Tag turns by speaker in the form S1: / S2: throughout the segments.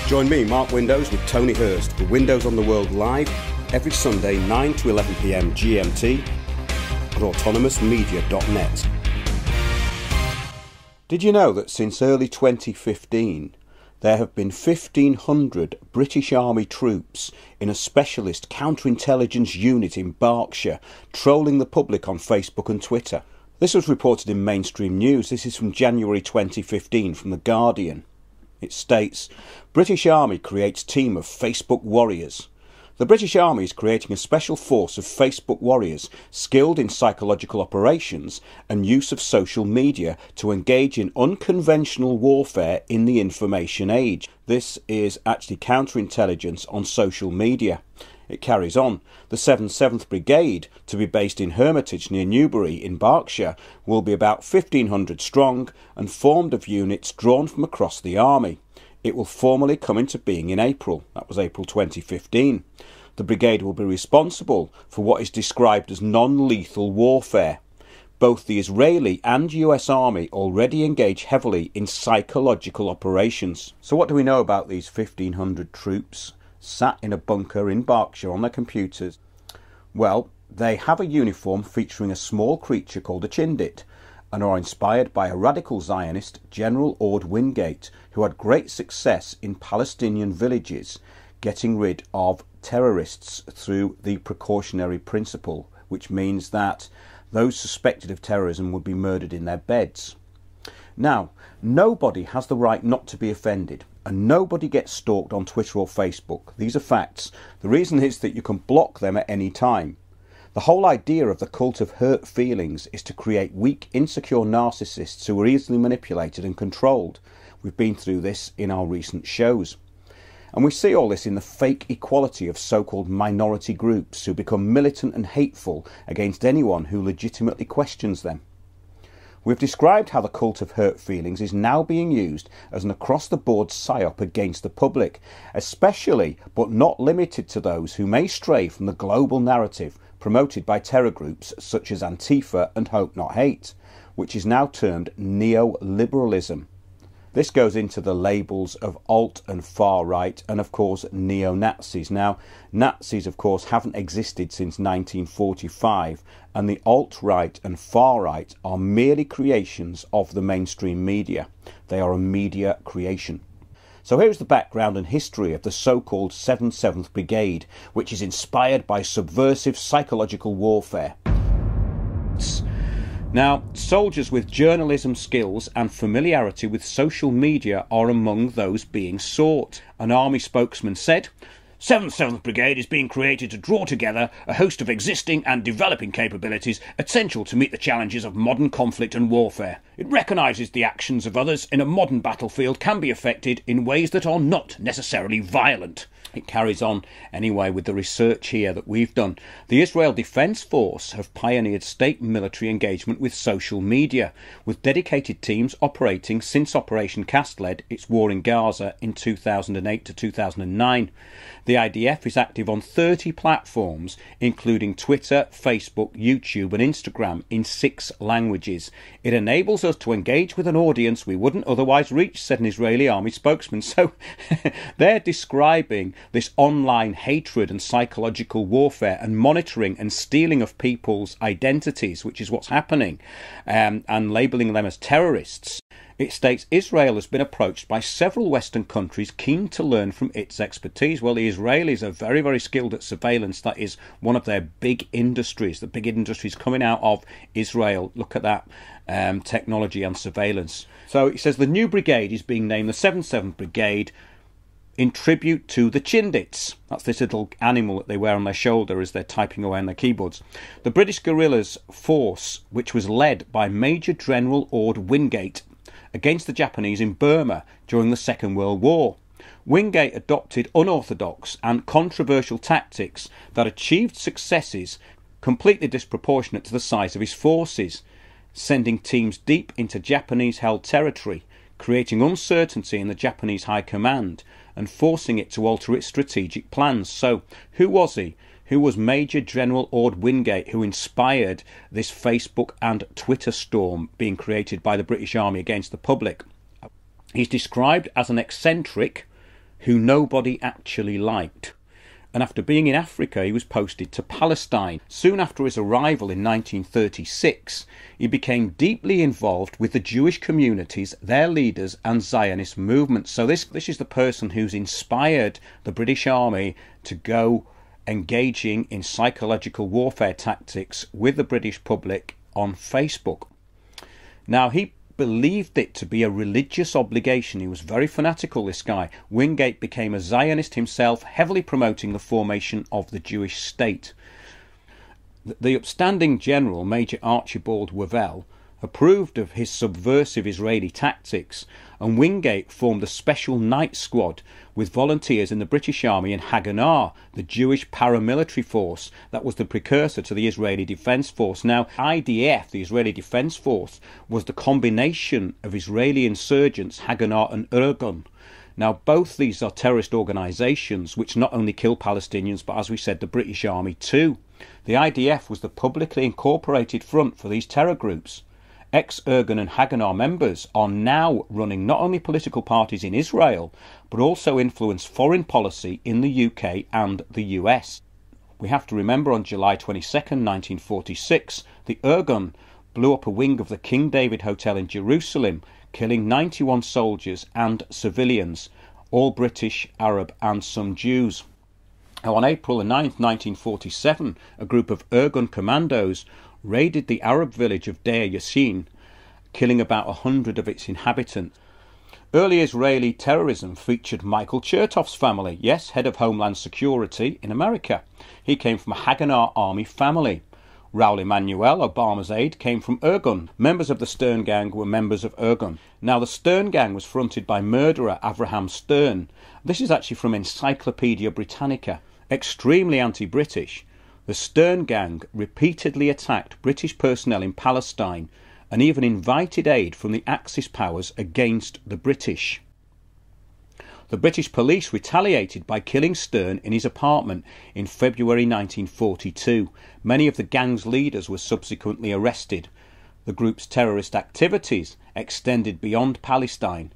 S1: Join me, Mark Windows, with Tony Hurst for Windows on the World live every Sunday 9 to 11 p.m. GMT at autonomousmedia.net. Did you know that since early 2015 there have been 1,500 British Army troops in a specialist counterintelligence unit in Berkshire trolling the public on Facebook and Twitter? This was reported in mainstream news. This is from January 2015 from The Guardian. It states, British Army creates team of Facebook warriors. The British Army is creating a special force of Facebook warriors skilled in psychological operations and use of social media to engage in unconventional warfare in the information age. This is actually counterintelligence on social media. It carries on. The 7th Brigade, to be based in Hermitage near Newbury in Berkshire, will be about 1,500 strong and formed of units drawn from across the Army. It will formally come into being in April. That was April 2015. The brigade will be responsible for what is described as non-lethal warfare. Both the Israeli and US Army already engage heavily in psychological operations. So what do we know about these 1,500 troops sat in a bunker in Berkshire on their computers? Well, they have a uniform featuring a small creature called a Chindit and are inspired by a radical Zionist, General Ord Wingate, who had great success in Palestinian villages getting rid of terrorists through the precautionary principle, which means that those suspected of terrorism would be murdered in their beds. Now, nobody has the right not to be offended, and nobody gets stalked on Twitter or Facebook. These are facts. The reason is that you can block them at any time. The whole idea of the cult of hurt feelings is to create weak, insecure narcissists who are easily manipulated and controlled. We've been through this in our recent shows. And we see all this in the fake equality of so-called minority groups who become militant and hateful against anyone who legitimately questions them. We've described how the cult of hurt feelings is now being used as an across-the-board psyop against the public, especially but not limited to those who may stray from the global narrative promoted by terror groups such as Antifa and Hope Not Hate, which is now termed neoliberalism. This goes into the labels of alt and far right and of course neo-Nazis. Now, Nazis of course haven't existed since 1945, and the alt-right and far right are merely creations of the mainstream media. They are a media creation. So here's the background and history of the so-called 7th Brigade, which is inspired by subversive psychological warfare. Now, soldiers with journalism skills and familiarity with social media are among those being sought. An army spokesman said, 7th Brigade is being created to draw together a host of existing and developing capabilities essential to meet the challenges of modern conflict and warfare. It recognises the actions of others in a modern battlefield can be effected in ways that are not necessarily violent. It carries on anyway with the research here that we've done. The Israel Defence Force have pioneered state military engagement with social media, with dedicated teams operating since Operation Cast led its war in Gaza in 2008 to 2009. The IDF is active on 30 platforms, including Twitter, Facebook, YouTube and Instagram in 6 languages. It enables us to engage with an audience we wouldn't otherwise reach, said an Israeli army spokesman. So they're describing this online hatred and psychological warfare and monitoring and stealing of people's identities, which is what's happening, and labelling them as terrorists. It states Israel has been approached by several Western countries keen to learn from its expertise. Well, the Israelis are very, very skilled at surveillance. That is one of their big industries. The big industries coming out of Israel. Look at that technology and surveillance. So it says the new brigade is being named the 7th Brigade in tribute to the Chindits. That's this little animal that they wear on their shoulder as they're typing away on their keyboards. The British guerrillas force, which was led by Major General Ord Wingate, against the Japanese in Burma during the Second World War. Wingate adopted unorthodox and controversial tactics that achieved successes completely disproportionate to the size of his forces, sending teams deep into Japanese-held territory, creating uncertainty in the Japanese High Command and forcing it to alter its strategic plans. So, who was he? Who was Major General Ord Wingate, who inspired this Facebook and Twitter storm being created by the British Army against the public? He's described as an eccentric, who nobody actually liked. And after being in Africa, he was posted to Palestine. Soon after his arrival in 1936, he became deeply involved with the Jewish communities, their leaders, and Zionist movements. So this is the person who's inspired the British Army to go engaging in psychological warfare tactics with the British public on Facebook. Now, he believed it to be a religious obligation. He was very fanatical, this guy. Wingate became a Zionist himself, heavily promoting the formation of the Jewish state. The upstanding general, Major Archibald Wavell, approved of his subversive Israeli tactics, and Wingate formed a special night squad with volunteers in the British Army and Haganah, the Jewish paramilitary force that was the precursor to the Israeli Defence Force. Now, IDF, the Israeli Defence Force, was the combination of Israeli insurgents, Haganah and Irgun. Now, both these are terrorist organisations which not only kill Palestinians, but as we said, the British Army too. The IDF was the publicly incorporated front for these terror groups. Ex-Irgun and Haganah members are now running not only political parties in Israel, but also influence foreign policy in the UK and the US. We have to remember on July 22nd, 1946, the Irgun blew up a wing of the King David Hotel in Jerusalem, killing 91 soldiers and civilians, all British, Arab and some Jews. Now, on April 9th, 1947, a group of Irgun commandos raided the Arab village of Deir Yassin, killing about 100 of its inhabitants. Early Israeli terrorism featured Michael Chertoff's family, yes, head of Homeland Security in America. He came from a Haganah army family. Raul Emanuel, Obama's aide, came from Irgun. Members of the Stern Gang were members of Irgun. Now, the Stern Gang was fronted by murderer Avraham Stern. This is actually from Encyclopedia Britannica. Extremely anti-British, the Stern Gang repeatedly attacked British personnel in Palestine and even invited aid from the Axis powers against the British. The British police retaliated by killing Stern in his apartment in February 1942. Many of the gang's leaders were subsequently arrested. The group's terrorist activities extended beyond Palestine.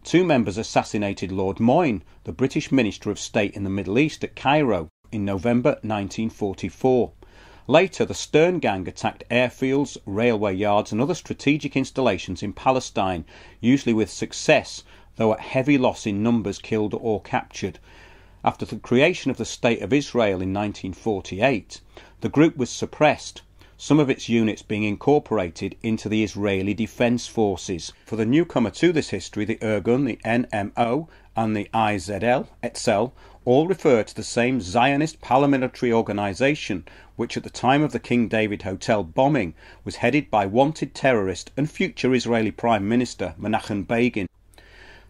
S1: 2 members assassinated Lord Moyne, the British Minister of State in the Middle East, at Cairo in November 1944. Later, the Stern Gang attacked airfields, railway yards and other strategic installations in Palestine, usually with success, though at heavy loss in numbers killed or captured. After the creation of the State of Israel in 1948, the group was suppressed, some of its units being incorporated into the Israeli Defence Forces. For the newcomer to this history, the Irgun, the NMO and the IZL, Etzel, all refer to the same Zionist paramilitary organisation, which at the time of the King David Hotel bombing was headed by wanted terrorist and future Israeli Prime Minister Menachem Begin.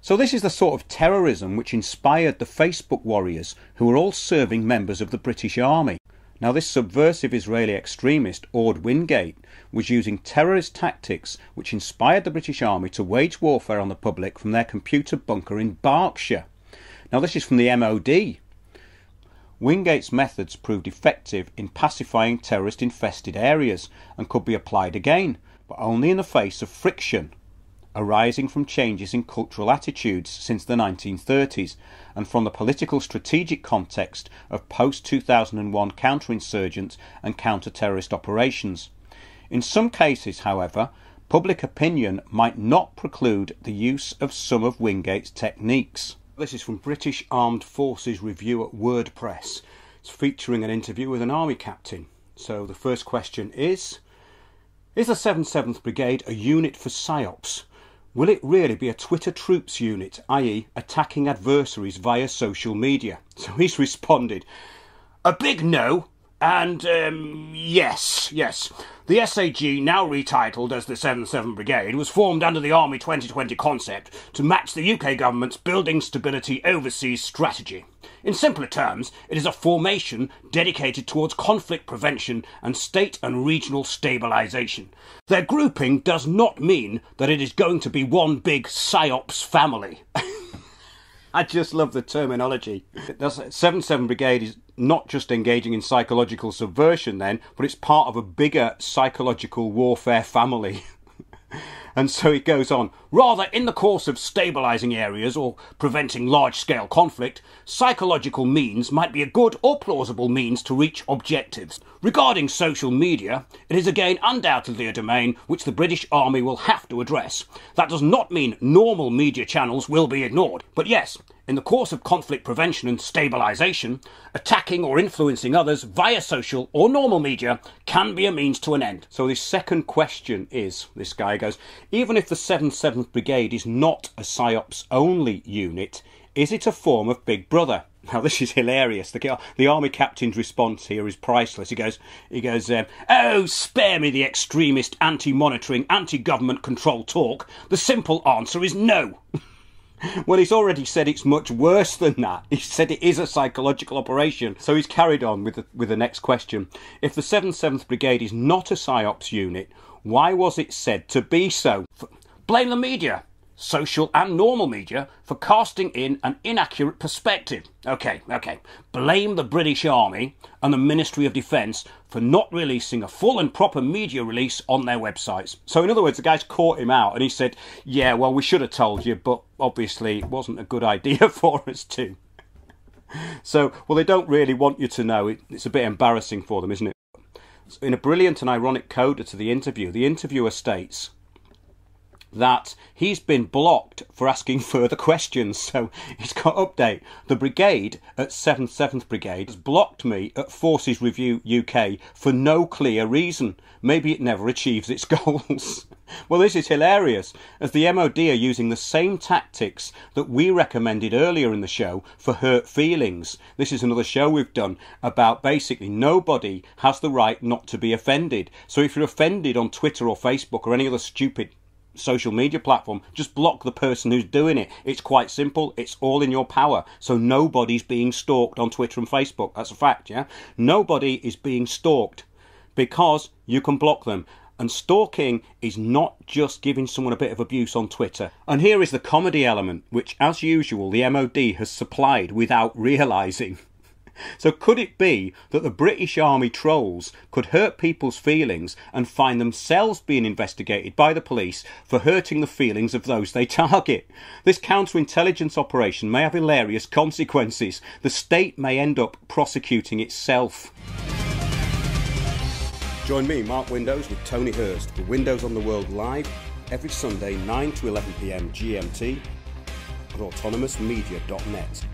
S1: So this is the sort of terrorism which inspired the Facebook warriors, who were all serving members of the British Army. Now, this subversive Israeli extremist, Ord Wingate, was using terrorist tactics which inspired the British Army to wage warfare on the public from their computer bunker in Berkshire. Now, this is from the MOD. Wingate's methods proved effective in pacifying terrorist-infested areas and could be applied again, but only in the face of friction arising from changes in cultural attitudes since the 1930s and from the political strategic context of post-2001 counterinsurgent and counter-terrorist operations. In some cases, however, public opinion might not preclude the use of some of Wingate's techniques. This is from British Armed Forces Review at WordPress. It's featuring an interview with an army captain. So the first question is the 77th Brigade a unit for PSYOPs? Will it really be a Twitter troops unit, i.e. attacking adversaries via social media? So he's responded, a big no, and yes. The SAG, now retitled as the 77th Brigade, was formed under the Army 2020 concept to match the UK government's Building Stability Overseas strategy. In simpler terms, it is a formation dedicated towards conflict prevention and state and regional stabilisation. Their grouping does not mean that it is going to be one big PSYOPs family. I just love the terminology. The 77th Brigade is not just engaging in psychological subversion then, but it's part of a bigger psychological warfare family. And so it goes on. Rather, in the course of stabilising areas or preventing large-scale conflict, psychological means might be a good or plausible means to reach objectives. Regarding social media, it is again undoubtedly a domain which the British Army will have to address. That does not mean normal media channels will be ignored. But yes, in the course of conflict prevention and stabilisation, attacking or influencing others via social or normal media can be a means to an end. So this second question is, this guy goes, even if the 77th Brigade is not a PSYOPs-only unit, is it a form of Big Brother? Now this is hilarious. The army captain's response here is priceless. He goes, oh, spare me the extremist, anti-monitoring, anti-government control talk. The simple answer is no. Well, he's already said it's much worse than that. He said it is a psychological operation. So he's carried on with the next question. If the 77th Brigade is not a PSYOPs unit, why was it said to be so? Blame the media, social and normal media, for casting in an inaccurate perspective. Okay. Blame the British Army and the Ministry of Defence for not releasing a full and proper media release on their websites. So in other words, the guy's caught him out and he said, yeah, well, we should have told you, but obviously it wasn't a good idea for us to. So, well, they don't really want you to know. It's a bit embarrassing for them, isn't it? So in a brilliant and ironic coda to the interviewer states that he's been blocked for asking further questions. So he's got update. The brigade at 7th Brigade has blocked me at Forces Review UK for no clear reason. Maybe it never achieves its goals. Well, this is hilarious, as the MOD are using the same tactics that we recommended earlier in the show for hurt feelings. This is another show we've done about basically nobody has the right not to be offended. So if you're offended on Twitter or Facebook or any other stupid social media platform, just block the person who's doing it. It's quite simple. It's all in your power. So nobody's being stalked on Twitter and Facebook. That's a fact, yeah? Nobody is being stalked because you can block them. And stalking is not just giving someone a bit of abuse on Twitter. And here is the comedy element, which, as usual, the MOD has supplied without realising. So could it be that the British Army trolls could hurt people's feelings and find themselves being investigated by the police for hurting the feelings of those they target? This counterintelligence operation may have hilarious consequences. The state may end up prosecuting itself. Join me, Mark Windows, with Tony Hurst for Windows on the World Live every Sunday 9 to 11 PM GMT at autonomousmedia.net.